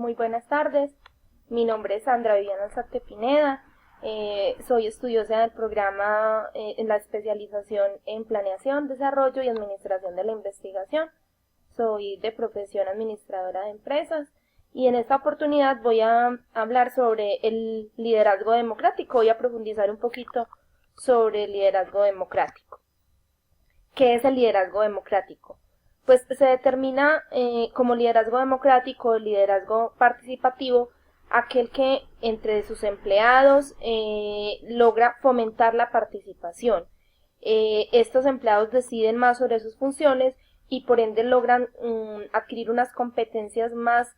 Muy buenas tardes. Mi nombre es Sandra Viviana Alzate Pineda. Soy estudiosa del programa en la especialización en Planeación, Desarrollo y Administración de la Investigación. Soy de profesión administradora de empresas y en esta oportunidad voy a hablar sobre el liderazgo democrático. Voy a profundizar un poquito sobre el liderazgo democrático. ¿Qué es el liderazgo democrático? Pues se determina como liderazgo democrático, el liderazgo participativo, aquel que entre sus empleados logra fomentar la participación. Estos empleados deciden más sobre sus funciones y por ende logran adquirir unas competencias más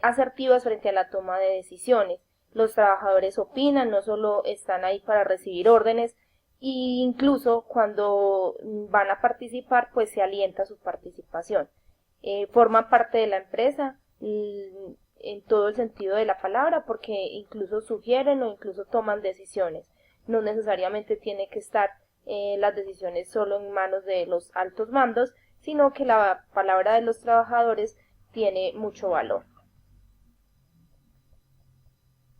asertivas frente a la toma de decisiones. Los trabajadores opinan, no solo están ahí para recibir órdenes, y incluso cuando van a participar pues se alienta su participación. Forman parte de la empresa en todo el sentido de la palabra, porque incluso sugieren o incluso toman decisiones. No necesariamente tiene que estar las decisiones solo en manos de los altos mandos, sino que la palabra de los trabajadores tiene mucho valor.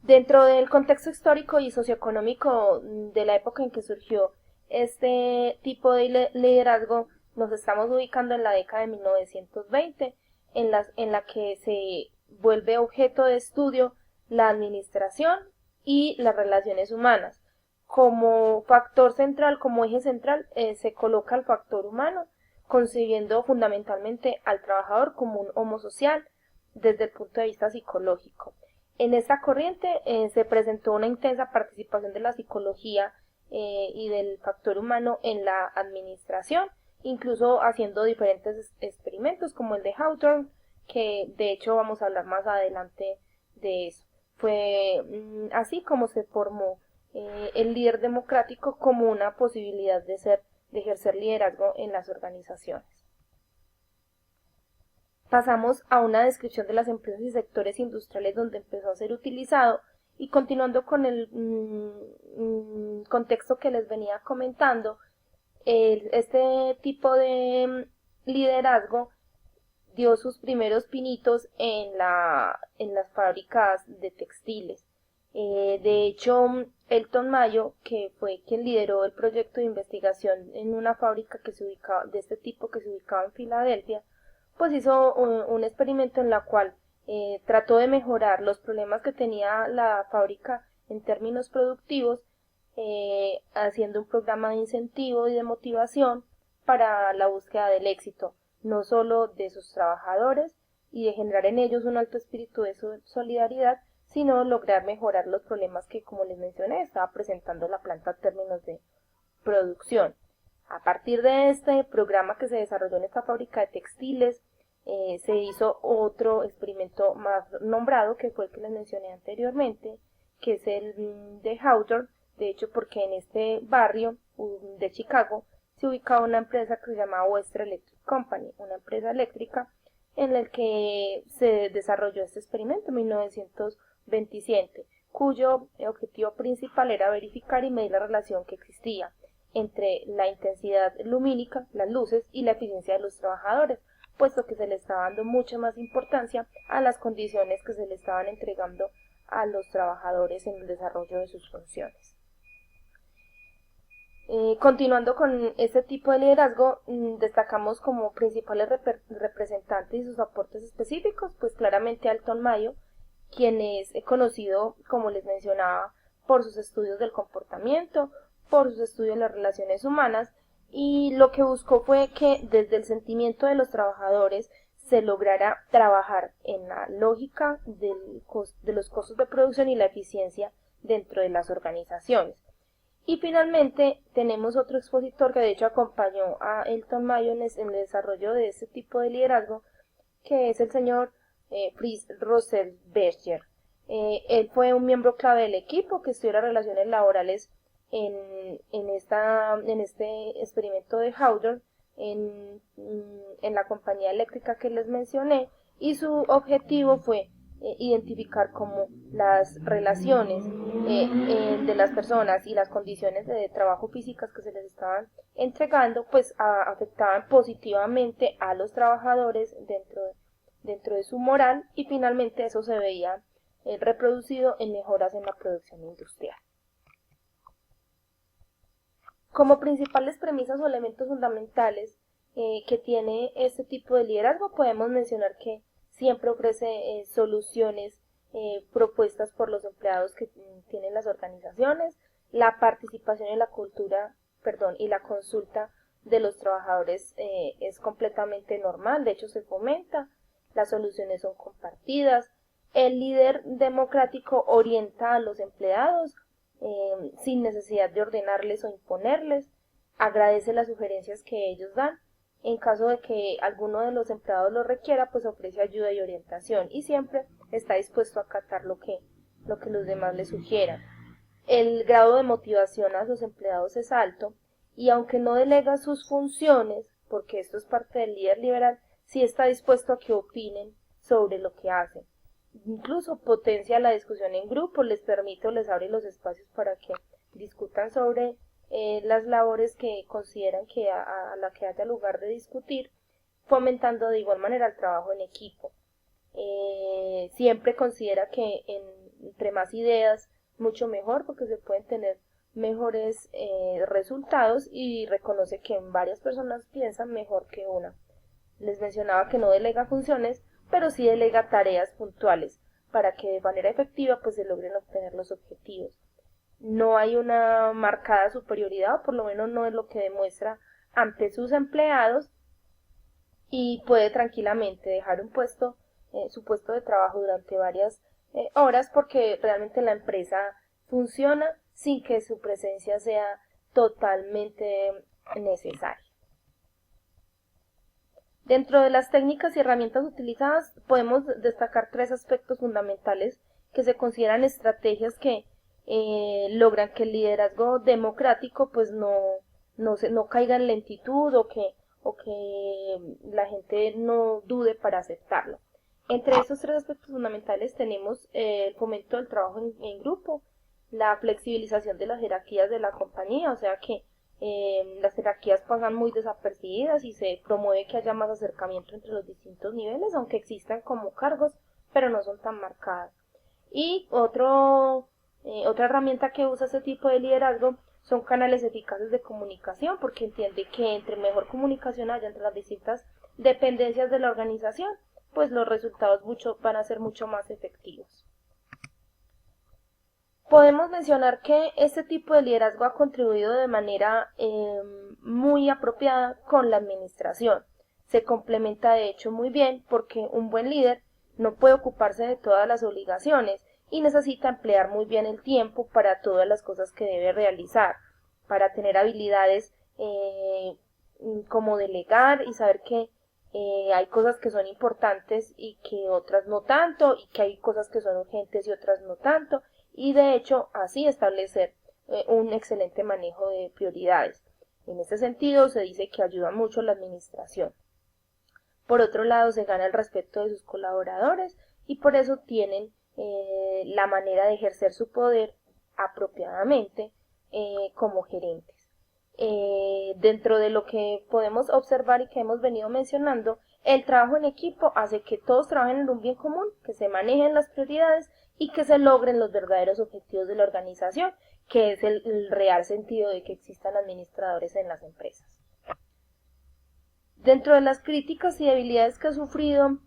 Dentro del contexto histórico y socioeconómico de la época en que surgió este tipo de liderazgo, nos estamos ubicando en la década de 1920, en la que se vuelve objeto de estudio la administración y las relaciones humanas. Como factor central, como eje central, se coloca el factor humano, concibiendo fundamentalmente al trabajador como un homo social desde el punto de vista psicológico. En esta corriente se presentó una intensa participación de la psicología y del factor humano en la administración, incluso haciendo diferentes experimentos como el de Hawthorne, que de hecho vamos a hablar más adelante de eso. Fue así como se formó el líder democrático como una posibilidad de ejercer liderazgo en las organizaciones. Pasamos a una descripción de las empresas y sectores industriales donde empezó a ser utilizado y continuando con el contexto que les venía comentando, este tipo de liderazgo dio sus primeros pinitos en las fábricas de textiles. De hecho, Elton Mayo, que fue quien lideró el proyecto de investigación en una fábrica de este tipo que se ubicaba en Filadelfia, pues hizo un experimento en la cual trató de mejorar los problemas que tenía la fábrica en términos productivos, haciendo un programa de incentivo y de motivación para la búsqueda del éxito, no solo de sus trabajadores y de generar en ellos un alto espíritu de solidaridad, sino lograr mejorar los problemas que, como les mencioné, estaba presentando la planta en términos de producción. A partir de este programa que se desarrolló en esta fábrica de textiles, se hizo otro experimento más nombrado, que fue el que les mencioné anteriormente, que es el de Hawthorne, de hecho porque en este barrio de Chicago se ubicaba una empresa que se llamaba Western Electric Company, una empresa eléctrica en la que se desarrolló este experimento en 1927, cuyo objetivo principal era verificar y medir la relación que existía entre la intensidad lumínica, las luces, y la eficiencia de los trabajadores, puesto que se le estaba dando mucha más importancia a las condiciones que se le estaban entregando a los trabajadores en el desarrollo de sus funciones. Continuando con este tipo de liderazgo, destacamos como principales representantes y sus aportes específicos, pues claramente Elton Mayo, quien es conocido, como les mencionaba, por sus estudios del comportamiento, por sus estudios de las relaciones humanas, y lo que buscó fue que desde el sentimiento de los trabajadores se lograra trabajar en la lógica de los costos de producción y la eficiencia dentro de las organizaciones. Y finalmente tenemos otro expositor que de hecho acompañó a Elton Mayo en el desarrollo de este tipo de liderazgo, que es el señor Fritz Rossenberger. Él fue un miembro clave del equipo que estudió las relaciones laborales en este experimento de Hawthorne en la compañía eléctrica que les mencioné, y su objetivo fue identificar cómo las relaciones de las personas y las condiciones de trabajo físicas que se les estaban entregando pues afectaban positivamente a los trabajadores dentro dentro de su moral, y finalmente eso se veía reproducido en mejoras en la producción industrial. Como principales premisas o elementos fundamentales que tiene este tipo de liderazgo, podemos mencionar que siempre ofrece soluciones propuestas por los empleados que tienen las organizaciones, la participación en la cultura, y la consulta de los trabajadores es completamente normal, de hecho se fomenta, las soluciones son compartidas, el líder democrático orienta a los empleados sin necesidad de ordenarles o imponerles, agradece las sugerencias que ellos dan, en caso de que alguno de los empleados lo requiera, pues ofrece ayuda y orientación y siempre está dispuesto a acatar lo que los demás le sugieran. El grado de motivación a sus empleados es alto y aunque no delega sus funciones, porque esto es parte del líder liberal, sí está dispuesto a que opinen sobre lo que hacen. Incluso potencia la discusión en grupo, les permite o les abre los espacios para que discutan sobre las labores que consideran que a la que haya lugar de discutir, fomentando de igual manera el trabajo en equipo. Siempre considera que entre más ideas, mucho mejor, porque se pueden tener mejores resultados, y reconoce que varias personas piensan mejor que una. Les mencionaba que no delega funciones, pero sí delega tareas puntuales para que de manera efectiva pues se logren obtener los objetivos. No hay una marcada superioridad, o por lo menos no es lo que demuestra ante sus empleados, y puede tranquilamente dejar su puesto de trabajo durante varias horas, porque realmente la empresa funciona sin que su presencia sea totalmente necesaria. Dentro de las técnicas y herramientas utilizadas podemos destacar tres aspectos fundamentales que se consideran estrategias que logran que el liderazgo democrático pues no caiga en lentitud o que la gente no dude para aceptarlo. Entre esos tres aspectos fundamentales tenemos el fomento del trabajo en grupo, la flexibilización de las jerarquías de la compañía, o sea que las jerarquías pasan muy desapercibidas y se promueve que haya más acercamiento entre los distintos niveles, aunque existan como cargos, pero no son tan marcadas. Y otra herramienta que usa este tipo de liderazgo son canales eficaces de comunicación, porque entiende que entre mejor comunicación haya entre las distintas dependencias de la organización, pues los resultados van a ser mucho más efectivos. Podemos mencionar que este tipo de liderazgo ha contribuido de manera muy apropiada con la administración. Se complementa de hecho muy bien, porque un buen líder no puede ocuparse de todas las obligaciones y necesita emplear muy bien el tiempo para todas las cosas que debe realizar, para tener habilidades como delegar y saber que hay cosas que son importantes y que otras no tanto, y que hay cosas que son urgentes y otras no tanto, y de hecho así establecer un excelente manejo de prioridades. En este sentido se dice que ayuda mucho la administración. Por otro lado, se gana el respeto de sus colaboradores y por eso tienen la manera de ejercer su poder apropiadamente como gerentes. Dentro de lo que podemos observar y que hemos venido mencionando, el trabajo en equipo hace que todos trabajen en un bien común, que se manejen las prioridades y que se logren los verdaderos objetivos de la organización, que es el real sentido de que existan administradores en las empresas. Dentro de las críticas y debilidades que ha sufrido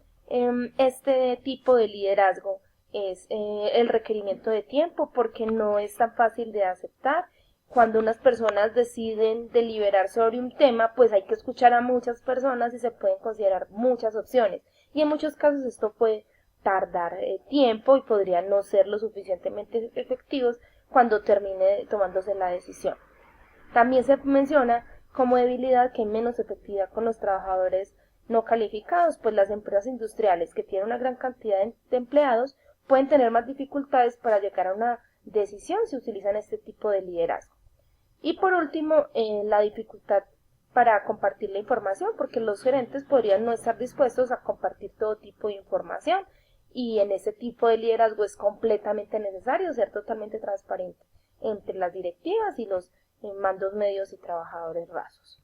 este tipo de liderazgo es el requerimiento de tiempo, porque no es tan fácil de aceptar. Cuando unas personas deciden deliberar sobre un tema, pues hay que escuchar a muchas personas y se pueden considerar muchas opciones. Y en muchos casos esto puede tardar tiempo y podrían no ser lo suficientemente efectivos cuando termine tomándose la decisión. También se menciona como debilidad que hay menos efectividad con los trabajadores no calificados, pues las empresas industriales que tienen una gran cantidad de empleados pueden tener más dificultades para llegar a una decisión si utilizan este tipo de liderazgo. Y por último, la dificultad para compartir la información, porque los gerentes podrían no estar dispuestos a compartir todo tipo de información, y en ese tipo de liderazgo es completamente necesario ser totalmente transparente entre las directivas y los mandos medios y trabajadores rasos.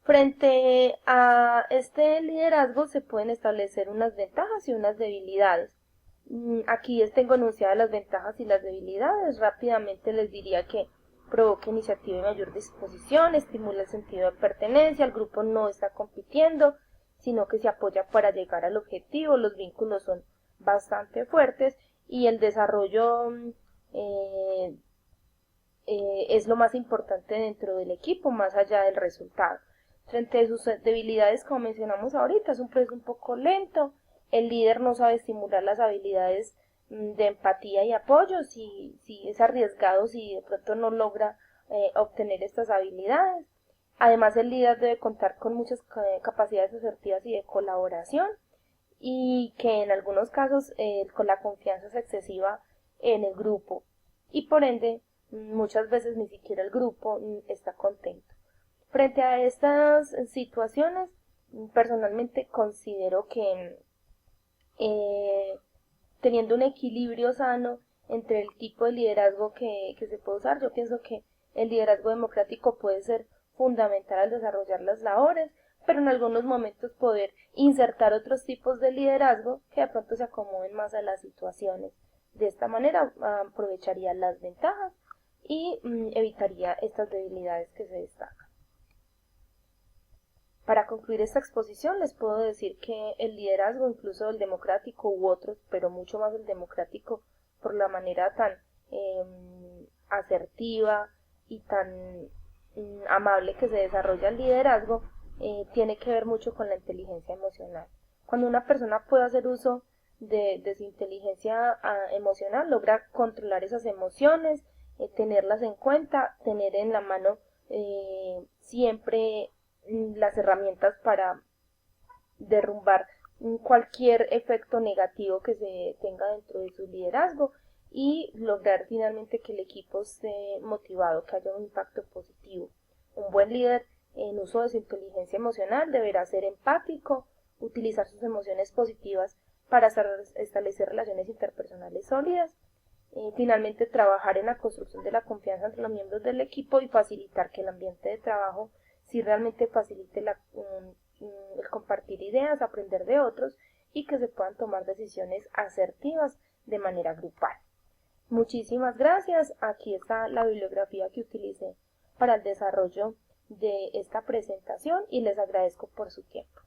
Frente a este liderazgo se pueden establecer unas ventajas y unas debilidades. Aquí tengo enunciadas las ventajas y las debilidades. Rápidamente les diría que provoca iniciativa y mayor disposición, estimula el sentido de pertenencia, el grupo no está compitiendo, sino que se apoya para llegar al objetivo, los vínculos son bastante fuertes y el desarrollo es lo más importante dentro del equipo, más allá del resultado. Frente a sus debilidades, como mencionamos ahorita, es un proceso un poco lento, el líder no sabe estimular las habilidades de empatía y apoyo, si es arriesgado, si de pronto no logra obtener estas habilidades. Además, el líder debe contar con muchas capacidades asertivas y de colaboración, y que en algunos casos con la confianza es excesiva en el grupo, y por ende muchas veces ni siquiera el grupo está contento. Frente a estas situaciones, personalmente considero que teniendo un equilibrio sano entre el tipo de liderazgo que se puede usar, yo pienso que el liderazgo democrático puede ser fundamental al desarrollar las labores, pero en algunos momentos poder insertar otros tipos de liderazgo que de pronto se acomoden más a las situaciones. De esta manera aprovecharía las ventajas y evitaría estas debilidades que se destacan. Para concluir esta exposición les puedo decir que el liderazgo, incluso el democrático u otros, pero mucho más el democrático, por la manera tan asertiva y tan amable que se desarrolla el liderazgo, tiene que ver mucho con la inteligencia emocional. Cuando una persona puede hacer uso de su inteligencia emocional, logra controlar esas emociones, tenerlas en cuenta, tener en la mano siempre las herramientas para derrumbar cualquier efecto negativo que se tenga dentro de su liderazgo y lograr finalmente que el equipo esté motivado, que haya un impacto positivo. Un buen líder en uso de su inteligencia emocional deberá ser empático, utilizar sus emociones positivas para establecer relaciones interpersonales sólidas, finalmente trabajar en la construcción de la confianza entre los miembros del equipo y facilitar que el ambiente de trabajo si realmente facilite el compartir ideas, aprender de otros y que se puedan tomar decisiones asertivas de manera grupal. Muchísimas gracias. Aquí está la bibliografía que utilicé para el desarrollo de esta presentación y les agradezco por su tiempo.